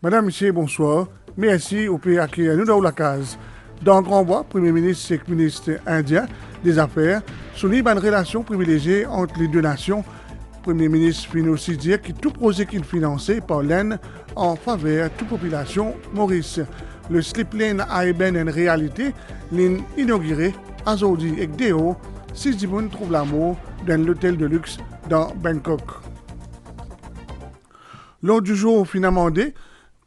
Madame, Monsieur, bonsoir. Merci au pays qui nous dans la case. Dans Grand Bois, Premier ministre et ministre indien des Affaires souligne une relation privilégiée entre les deux nations. Premier ministre finit aussi dire que tout projet qu'il financé par l'Inde en faveur de toute population Maurice. Le slip lane a été une réalité, ligne inaugurée à Zodi et Deo, si Dimoun trouve l'amour dans l'hôtel de luxe dans Bangkok. L'ordre du jour finalement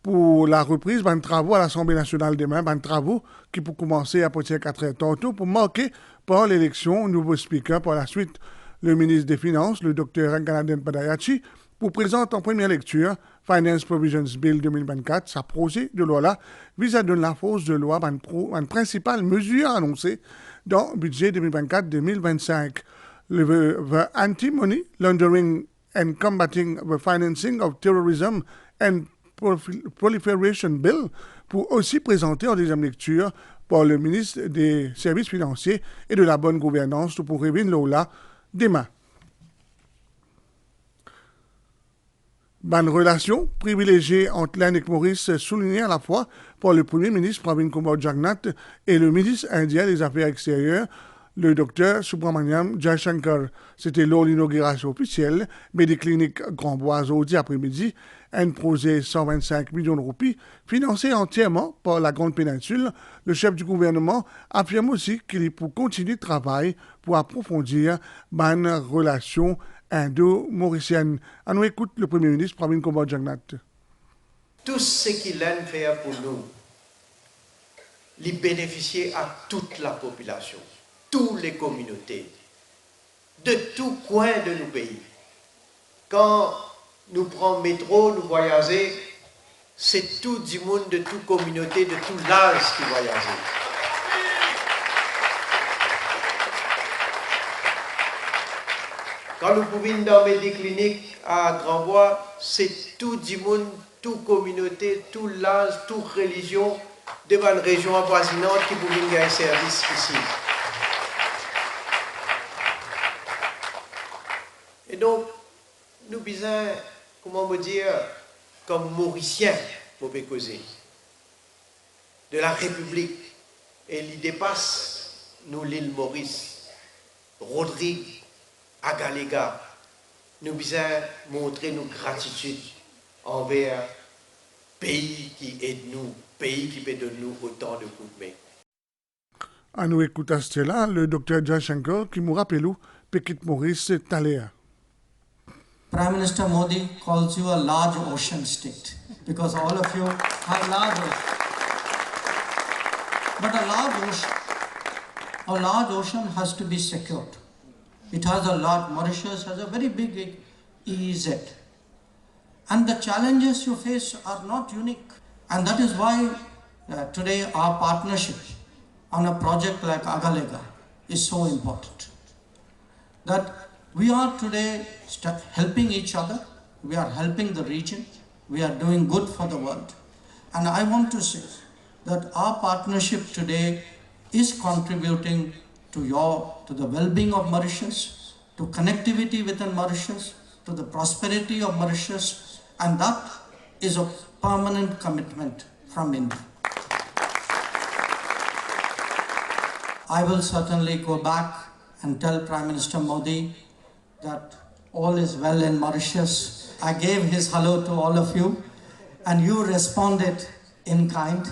pour la reprise des travaux à l'Assemblée nationale demain, des travaux qui pour commencer à partir de 4 heures tantôt pour marquer par l'élection nouveau speaker. Par la suite, le ministre des Finances, le Dr Ranganaden Padayachi, pour présenter en première lecture Finance Provisions Bill 2024, sa projet de loi là vise à donner la force de loi à une principale mesure annoncée dans le budget 2024-2025. The Anti-Money Laundering and Combating the Financing of Terrorism and Proliferation Bill, pour aussi présenter en deuxième lecture par le ministre des Services financiers et de la bonne gouvernance pour réunir l'OLA demain. Bonne relation privilégiée entre l'Inde et Maurice soulignée à la fois par le Premier ministre Pravin Kumar Jagannath et le ministre indien des Affaires extérieures, le docteur Subramaniam Jaishankar. C'était lors de l'inauguration officielle, mais des cliniques Grand Bois aujourd'hui après-midi, un projet 125 millions de roupies, financé entièrement par la Grande Péninsule. Le chef du gouvernement affirme aussi qu'il est pour continuer le travail pour approfondir une relation indo-mauricienne. On écoute le Premier ministre Pravin Kumar Jagannath. Tout ce qu'il a fait pour nous, il bénéficie à toute la population, toutes les communautés, de tout coin de nos pays. Quand nous prenons le métro, nous voyageons, c'est tout du monde, de toute communauté, de tout l'âge qui voyage. Quand nous pouvons dormir des cliniques à Grand Bois, c'est tout du monde, toute communauté, tout l'âge, toute religion, devant une région avoisinante qui pouvait gagner un service ici. Et donc, nous besoin, comment me dire, comme Mauriciens, pour causer, de la République, et il dépasse nous l'île Maurice, Rodrigue, Agalega, nous besoin montrer nos gratitude envers pays qui aide nous, pays qui peut donner nous autant de coups de main. À nous écouter à cela, le docteur Jaishankar qui nous rappelle où Petit Maurice Taléa. Prime Minister Modi calls you a large ocean state because all of you have large ocean. But a large ocean has to be secured. It has a large, Mauritius has a very big EEZ. And the challenges you face are not unique. And that is why today our partnership on a project like Agalega is so important. That we are today helping each other, we are helping the region, we are doing good for the world. And I want to say that our partnership today is contributing to the well-being of Mauritius, to connectivity within Mauritius, to the prosperity of Mauritius, and that is a permanent commitment from India. I will certainly go back and tell Prime Minister Modi that all is well in Mauritius. I gave his hello to all of you, and you responded in kind.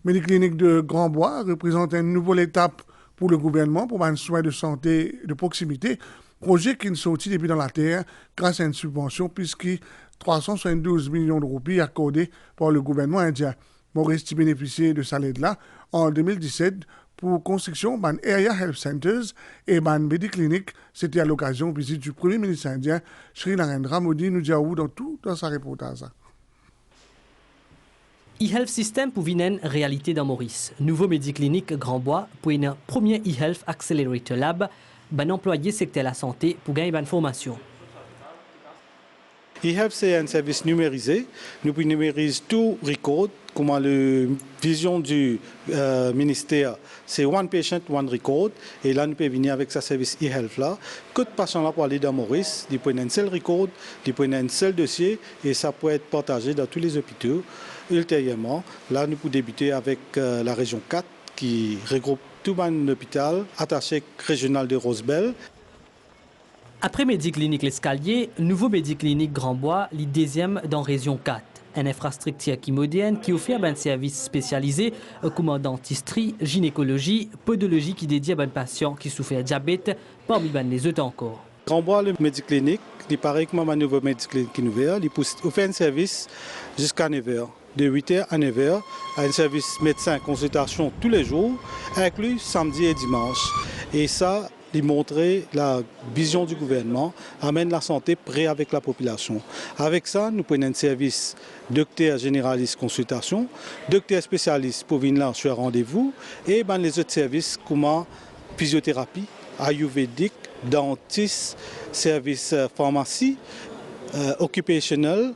Médiclinique de Grand Bois représente une nouvelle étape pour le gouvernement pour un soin de santé de proximité, projet qui est sorti depuis dans la terre grâce à une subvention puisque 372 millions de roupies accordées par le gouvernement indien. Maurice a bénéficié de cette aide-là en 2017 pour construction d'un Area Health Centers et d'un Mediclinique. C'était à l'occasion de visite du Premier ministre indien, Sri Narendra Modi, nous dit dans sa reportage. E-Health System pour une réalité dans Maurice. Nouveau Mediclinique Grand Bois pour une première E-Health Accelerator Lab, un employé secteur la santé pour gagner une formation. eHealth, c'est un service numérisé. Nous numérisons tout record. Comment la vision du ministère, c'est one patient, one record. Et là, nous pouvons venir avec ce service eHealth là. Que de patients là pour aller dans Maurice, ils prennent un seul record, ils prennent un seul dossier et ça peut être partagé dans tous les hôpitaux. Ultérieurement, là, nous pouvons débuter avec la région 4 qui regroupe tout un hôpital attaché régional de Rosebel. Après Médiclinique L'Escalier, nouveau Médiclinique Grand-Bois, le deuxième dans Région 4. Une infrastructure qui moderne qui offre un service spécialisé comme dentisterie, gynécologie, podologie qui dédie à un patient qui souffre de diabète, parmi les autres encore. Grand-Bois, le Médiclinique, il paraît que ma nouveau Médiclinique qui nous il offre un service jusqu'à 9h. De 8h à 9h, un service médecin consultation tous les jours, inclus samedi et dimanche. Et ça, il montrer la vision du gouvernement, amène la santé près avec la population. Avec ça, nous prenons un service docteur généraliste consultation, docteur spécialiste pour venir là sur rendez-vous, et les autres services comme physiothérapie, ayurvédique, dentiste, service pharmacie, occupationnel,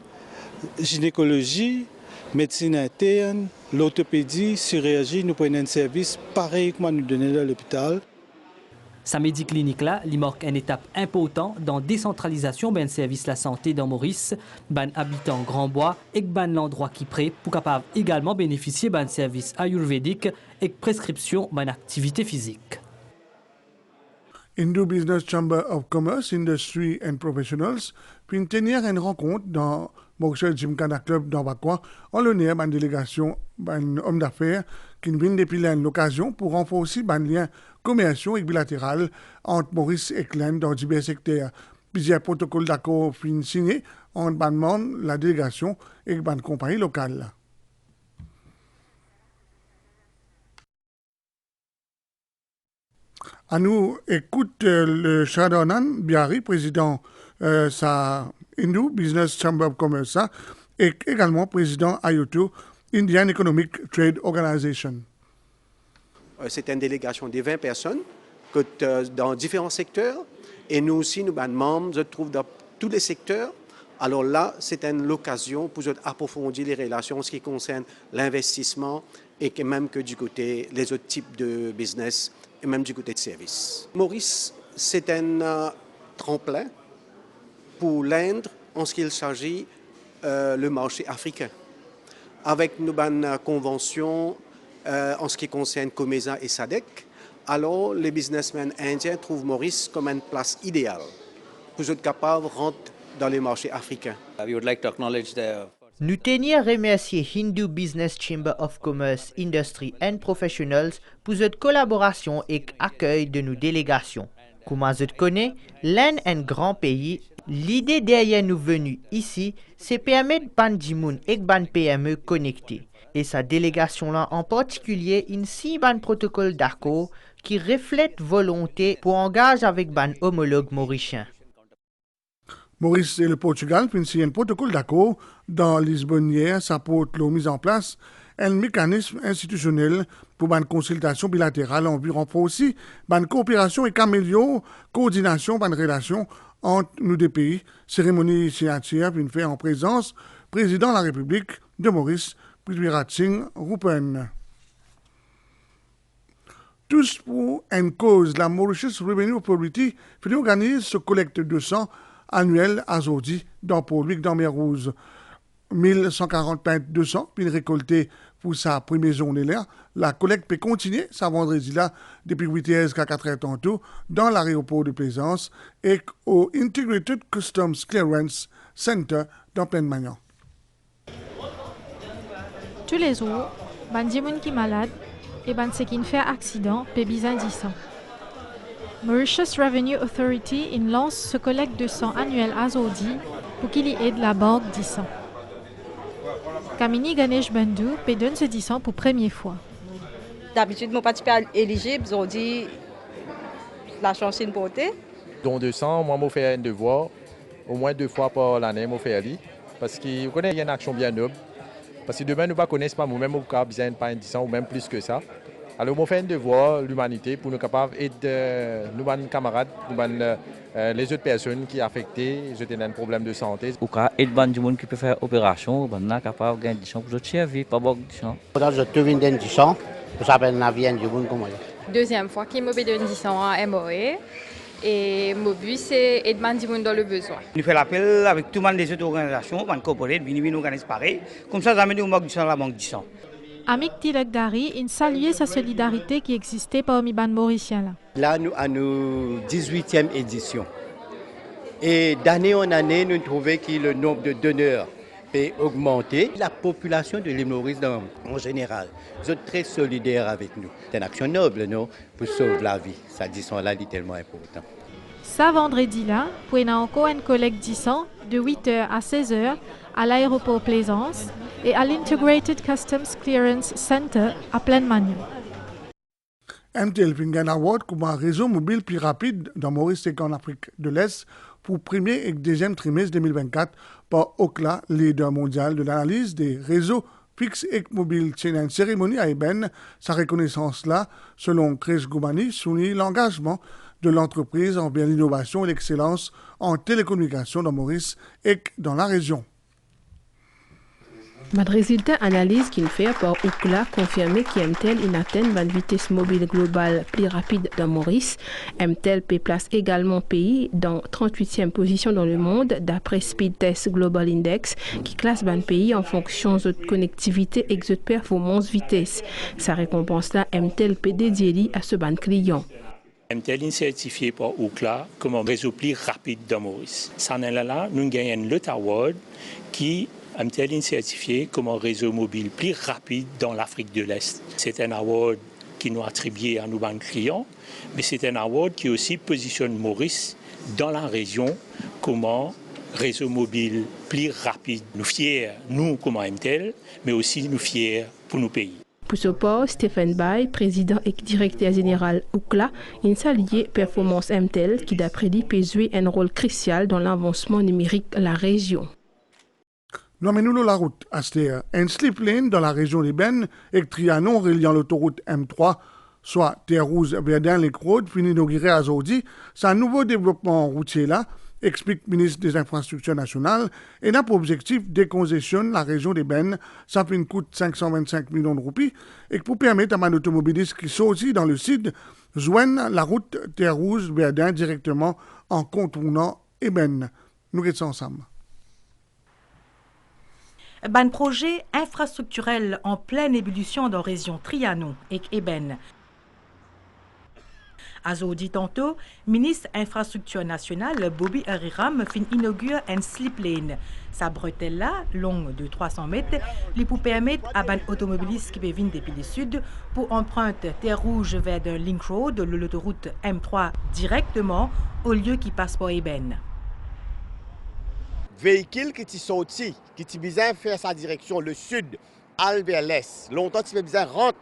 gynécologie, médecine interne, l'orthopédie, chirurgie, nous prenons un service pareil que nous donnons à l'hôpital. Sa Médiclinique-là, il marque une étape importante dans la décentralisation d'un service de la santé dans Maurice, ban habitants Grand-Bois et ban l'endroit qui prêt pour capable également bénéficier d'un service ayurvédique et prescription d'une activité physique. Hindu Business Chamber of Commerce, Industry and Professionals, puis tenir une rencontre dans Maurice Gymkhana Club dans Bakwa, en l'honneur d'une délégation d'un homme d'affaires qui vient depuis l'occasion pour renforcer un lien commerciaux et bilatéral entre Maurice et Klein dans divers secteurs. Plusieurs protocoles d'accord fin signés entre la délégation et la compagnie locale. À nous écoute le Shadanan Biari, président sa Hindu Business Chamber of Commerce et également président IOTO, Indian Economic Trade Organization. C'est une délégation de 20 personnes dans différents secteurs. Et nous aussi, nous sommes membres, je trouve, dans tous les secteurs. Alors là, c'est une occasion pour approfondir les relations en ce qui concerne l'investissement et que même que du côté les autres types de business et même du côté de services. Maurice, c'est un tremplin pour l'Inde en ce qu'il s'agit le marché africain. Avec nos conventions en ce qui concerne COMESA et SADC, alors les businessmen indiens trouvent Maurice comme une place idéale pour être capable de rentrer dans les marchés africains. Nous tenions à remercier Hindu Business Chamber of Commerce, Industry and Professionals pour cette collaboration et accueil de nos délégations. Comme vous connaissez, l'Inde est un grand pays. L'idée derrière nous venus ici, c'est permettre ban Jimoun et ban PME connectés. Et sa délégation-là en particulier, ici un protocole d'accord qui reflète volonté pour engager avec ban homologue mauricien. Maurice et le Portugal finissent un protocole d'accord dans Lisbonne hier, ça porte la mise en place un mécanisme institutionnel pour une consultation bilatérale environ pour aussi une coopération et améliorer coordination une relation entre nos deux pays. Cérémonie initiative une fait en présence président de la République de Maurice, Prithviraj Singh Rupen. Tous pour une cause, la Mauritius Revenue Authority organise ce collecte de sang annuel à Zodi dans Port-Louis, dans Mer-Rouge. 1140 pintes de sang, puis récolté pour sa première journée-là. La collecte peut continuer, ça vendredi-là, depuis 8h jusqu'à 4h tantôt, dans l'aéroport de Plaisance et au Integrated Customs Clearance Center dans Plaine-Magnan. Tous les jours, ban dimoun qui malade et ban ce qui fait accident peut bizan di sang. Mauritius Revenue Authority lance ce collecte de sang annuel à Zodi pour qu'il y aide la banque di sang. Kamini Ganesh Bandhu peut donner ce 10 ans pour première fois. D'habitude, mon parti est éligible, Zodi, la chance de porter. Don de sang, moi, je fais un devoir, au moins 2 fois par l'année, je fais aller. Parce que vous connaissez, il y a une action bien noble. Parce que demain, nous ne connaissons pas nous-mêmes, nous avons besoin de pas un 10 ans ou même plus que ça. Alors, on fait un devoir, l'humanité, pour nous capables d'aider nos camarades, les autres personnes qui sont affectées, qui ont un problème de santé. Ou cas, aider les gens qui peuvent faire opération, on est capable de gagner des chances pour survivre, pas beaucoup de chances. Je te viens d'un disant, ça s'appelle Navien du bon comme Deuxième fois qu'il m'a donné 10 ans à MOE. Et mon but, c'est aider les gens dans le besoin. Nous faisons l'appel avec tout le monde des autres organisations, pour incorporer, venir organiser pareil. Comme ça, ça amène au manque du sang, la manque du sang. Amik Tilek Dari, il saluait sa solidarité qui existait parmi les Mauriciens. Là, nous avons nos 18e édition. Et d'année en année, nous trouvons que le nombre de donneurs peut augmenter. La population de l'île Maurice en général, ils sont très solidaires avec nous. C'est une action noble, non, pour sauver la vie. Ça dit là, c'est tellement important. Ça vendredi là, pour encore une collecte 10 ans de 8h à 16h à l'aéroport Plaisance et à l'Integrated Customs Clearance Center à Plaine-Magnon. MTL Fingan Award comme un réseau mobile plus rapide dans Maurice et en Afrique de l'Est pour le premier et deuxième trimestre 2024 par Okla, leader mondial de l'analyse des réseaux fixes et mobiles. C'est une cérémonie à Eben. Sa reconnaissance là, selon Chris Goumani, souligne l'engagement de l'entreprise envers l'innovation et l'excellence en télécommunications dans Maurice et dans la région. Le résultat analyse qu'il fait par Okla confirme qu'MTEL atteint une vitesse mobile globale plus rapide dans Maurice. MTEL place également pays dans 38e position dans le monde d'après Speed Test Global Index qui classe le pays en fonction de connectivité et de performance vitesse. Sa récompense là, MTEL peut dédier à ce ban client. MTEL est certifié par Okla comme un réseau plus rapide dans Maurice. Ça là, nous gagnons le award qui MTEL est certifié comme un réseau mobile plus rapide dans l'Afrique de l'Est. C'est un award qui nous attribue à nos clients, mais c'est un award qui aussi positionne Maurice dans la région comme un réseau mobile plus rapide. Nous fiers, nous comme MTEL, mais aussi nous fiers pour nos pays. Pour ce poste, Stéphane Bay, président et directeur général Okla, a salué performance MTEL qui d'après lui peut jouer un rôle crucial dans l'avancement numérique de la région. Nous menons la route à un slip lane dans la région d'Eben et Trianon reliant l'autoroute M3, soit Terre-Rouge-Verdun-les-Croix, fini inauguré à Zodi. C'est un nouveau développement routier là, explique le ministre des Infrastructures nationales, et n'a pour objectif de décongestionner la région d'Eben. Ça fait une coûte 525 millions de roupies et pour permettre à un automobiliste qui sont aussi dans le sud joindre la route Terre-Rouge-Verdun directement en contournant Eben. Nous restons ensemble. Un projet infrastructurel en pleine ébullition dans la région Trianon et Eben. Azodi tantôt, ministre infrastructure nationale Bobby Ariram fin inaugure un slip lane. Sa bretelle là, longue de 300 mètres, lui pour permettre à un automobiliste qui peut venir depuis le sud pour emprunter Terre Rouge vers un link road de l'autoroute M3 directement au lieu qui passe par Eben. Véhicule qui sont sorti, qui besoin faire sa direction le sud, aller vers l'est. Longtemps, tu besoin rentrer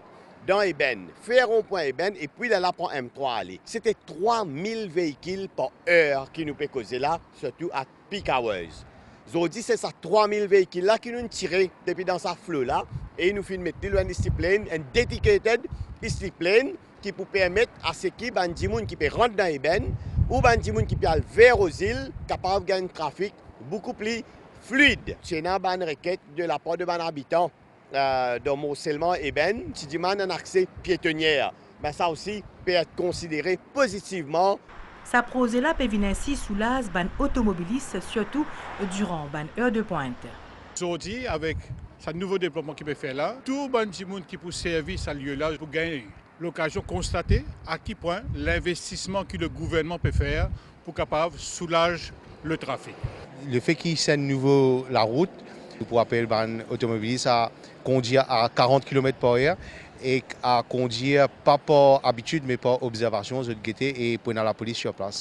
dans Eben, faire un point Eben et puis là pour M3 aller. C'était 3000 véhicules par heure qui nous peut causer là, surtout à peak hours. Aujourd'hui, c'est ça 3000 véhicules là qui nous tirent depuis dans sa flot là et nous finissons mettre un slip lane, un dedicated slip lane qui peut permettre à ceux qui peut rentrer dans Eben ou qui peut aller vers aux îles, capable de gagner un trafic beaucoup plus fluide. C'est une bonne requête de la part de nos habitants dans Morcellement et Ben, qui demandent un accès piétonnière. Mais ça aussi peut être considéré positivement. Sa projet-là peut venir ainsi soulager les automobilistes, surtout durant les heures de pointe. Aujourd'hui, avec ce nouveau développement qui peut faire là, tout le monde qui peut servir ce lieu-là pour gagner l'occasion de constater à quel point l'investissement que le gouvernement peut faire pour capable soulager le trafic. Le fait qu'il y ait nouveau la route, pour appeler les automobilistes à conduire à 40 km/h et à conduire pas par habitude mais par observation, et pour la police sur place.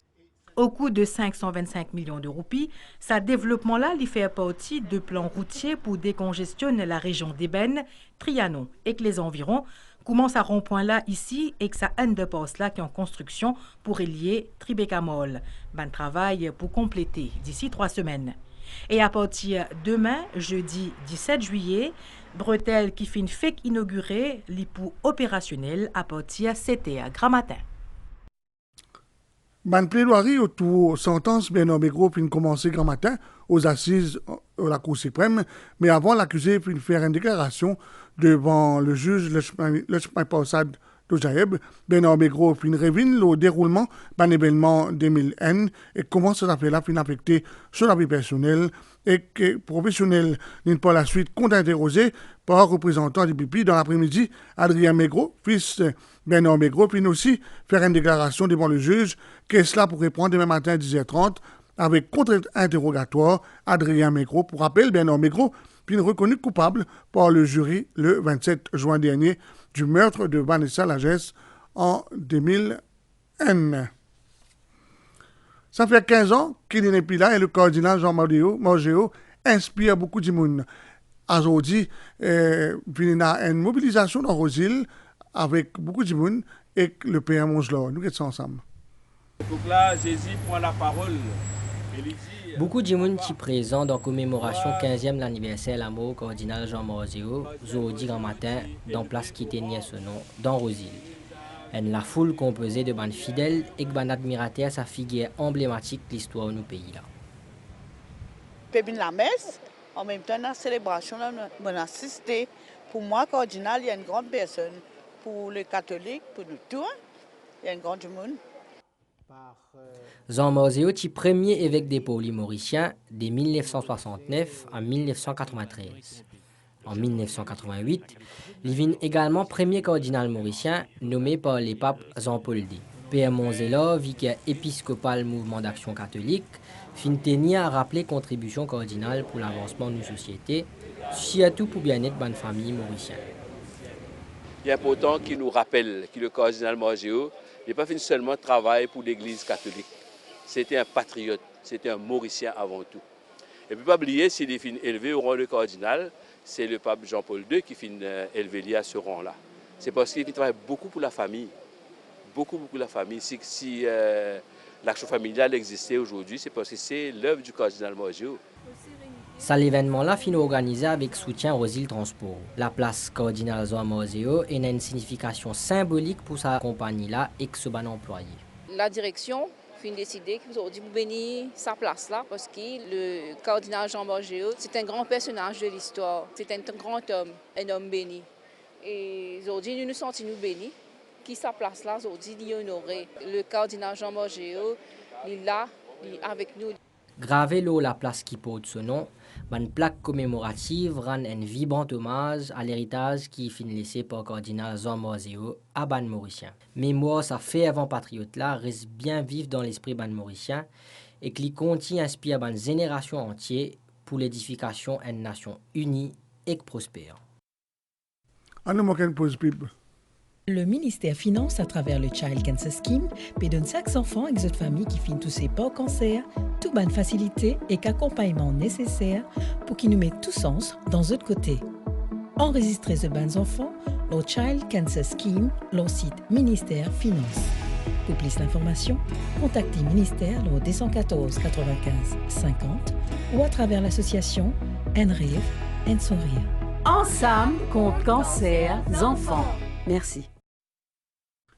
Au coût de 525 millions de roupies, ce développement-là lui fait partie de plans routiers pour décongestionner la région d'Eben, Trianon et que les environs. Commence à rond-point là ici et que ça underpass là qui est en construction pour relier Tribeca Mall. Ben travail pour compléter d'ici 3 semaines. Et à partir demain, jeudi 17 juillet, bretelle qui fin fait inaugurer l'IPU opérationnel à partir de 7h grand matin. Ban plaidoirie autour sentence Bernard Maigret fin commencer grand matin aux assises de la Cour suprême, mais avant l'accusé fin faire une déclaration devant le juge le Passad d'Ojaeb. Bernard Maigret fin révèle le déroulement d'un événement 2000N et comment cette affaire-là fin affecté sur la vie personnelle et que professionnel n'est pas la suite contre-interrogé par un représentant du PIPI dans l'après-midi. Adrien Maigret, fils Bernard Maigret, puis aussi faire une déclaration devant le juge que cela pourrait prendre demain matin à 10h30 avec contre-interrogatoire. Adrien Maigret, pour rappel, Bernard Maigret, puis reconnu coupable par le jury le 27 juin dernier du meurtre de Vanessa Lagesse en 2001. Ça fait 15 ans qu'il n'est plus là et le cardinal Jean Morgeo inspire beaucoup de monde. Aujourd'hui, il y a une mobilisation dans Rosil avec beaucoup de monde et le Père Mongelor. Nous sommes ensemble. Donc là, Jésus prend la parole. Beaucoup de monde qui présent dans la commémoration 15e l'anniversaire de la mort cardinal Jean Morgeo, aujourd'hui grand matin, dans place qui tenait ce nom, dans Rosil. La foule composée de bandes fidèles et de bandes admirateurs, sa figure emblématique de l'histoire de nos pays là. Puis la messe, en même temps la célébration, on a assisté. Pour moi, cardinal, il y a une grande personne. Pour les catholiques, pour nous tous, il y a une grande monde. Jean Morgeo est premier évêque des Paulis mauriciens de 1969 à 1993. En 1988, il devient également premier cardinal mauricien nommé par les papes Jean-Paul II. Père Mongelor, vicaire épiscopal mouvement d'action catholique, fin tenir à rappeler contribution cardinale pour l'avancement de nos sociétés, surtout pour bien-être de la famille mauricienne. Il est important qu'il nous rappelle que le cardinal Morgeo n'est pas fait seulement travail pour l'Église catholique. C'était un patriote, c'était un Mauricien avant tout. Et puis pas oublier, s'il est élevé au rang de cardinal, c'est le pape Jean-Paul II qui finit élevé à ce rang-là. C'est parce qu'il travaille beaucoup pour la famille. Beaucoup pour la famille. Si l'action familiale existait aujourd'hui, c'est parce que c'est l'œuvre du cardinal Morgeo. Ça, l'événement-là finit organisé avec soutien aux îles Transport. La place cardinal Jean Morgeo a une signification symbolique pour sa compagnie-là et que ce ban employé. La direction a décidé qu'aujourd'hui vous bénir sa place là parce que le cardinal Jean Morgeo, c'est un grand personnage de l'histoire. C'est un grand homme, un homme béni. Et aujourd'hui, nous nous sentons bénis qui sa place là aujourd'hui il honoré. Le cardinal Jean Morgeo, il est là, il est avec nous. Gravé là la place qui porte ce nom, une plaque commémorative rend un vibrant hommage à l'héritage qui est laissé par le cardinal Jean Morgeo à ban mauricien. Mémoire, ça fait avant patriote là reste bien vif dans l'esprit ban mauricien et qui continue à inspirer une génération entière pour l'édification d'une nation unie et prospère. Le ministère finance à travers le Child Cancer Scheme peut donner 5 enfants et autres familles qui finissent touchés par cancer, toute bonne facilité et accompagnement nécessaire pour qu'ils nous mettent tous sens dans l'autre côté. Enregistrez ce bons enfants au Child Cancer Scheme, leur site ministère finance. Pour plus d'informations, contactez ministère au 214 95 50 ou à travers l'association NRIV and Sourire. Ensemble contre cancer enfants. Merci.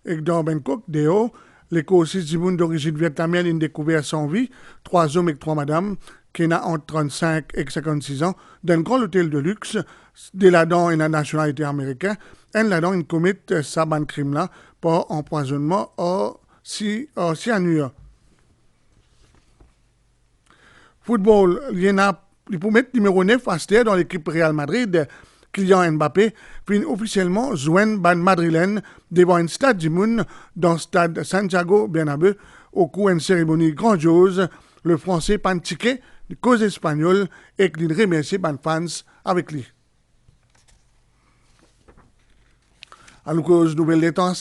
Et dans Bangkok, Deo, l'éco-6 du monde d'origine vietnamienne a découvert sans vie 3 hommes et 3 madames qui ont entre 35 et 56 ans d'un grand hôtel de luxe. De là-dedans, une nationalité américaine. Et là-dedans, ils commettent ça ban crime là par empoisonnement au cyanure. Football, il y en a pour mettre numéro 9 Aster dans l'équipe Real Madrid. Kylian Mbappé puis officiellement joindre ban madrilène devant un stade du monde dans le stade Santiago Bernabéu au cours d'une cérémonie grandiose. Le français pantiqué de cause espagnole et qu'il remercie ban fans avec lui. À la cause nouvelle des temps,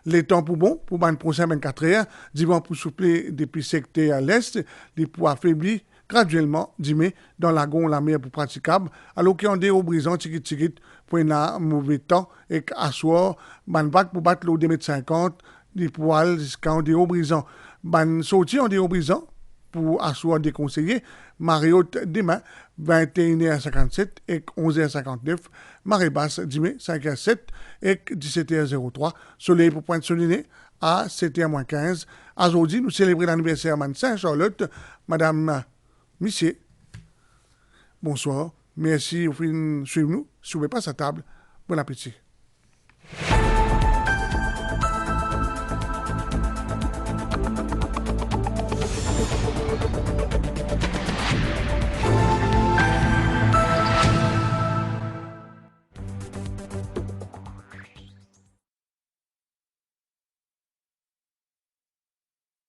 les temps pour bon pour ban prochain 24 heures, divan pour souffler depuis secteur à l'est, les pour affaiblir graduellement, dimé dans la gon la mer pour praticable, alors qu'il y a des hauts brisants ticket pour un mauvais temps et qu'à soir, ban bac pour battre l'eau des mètres 50, des poils jusqu'à des hauts brisants. Ban sorti en des hauts brisants, pour asseoir des conseillers. Marée haute demain, 21h57 et 11h59. Marée basse, dimanche, 5h07 et 17h03. Soleil pour Pointe-Soulignée à 7h-15. Aujourd'hui, nous célébrons l'anniversaire de Saint-Charlotte. Madame Missier, bonsoir. Merci de suivre nous. Si vous ne pas sa table, bon appétit.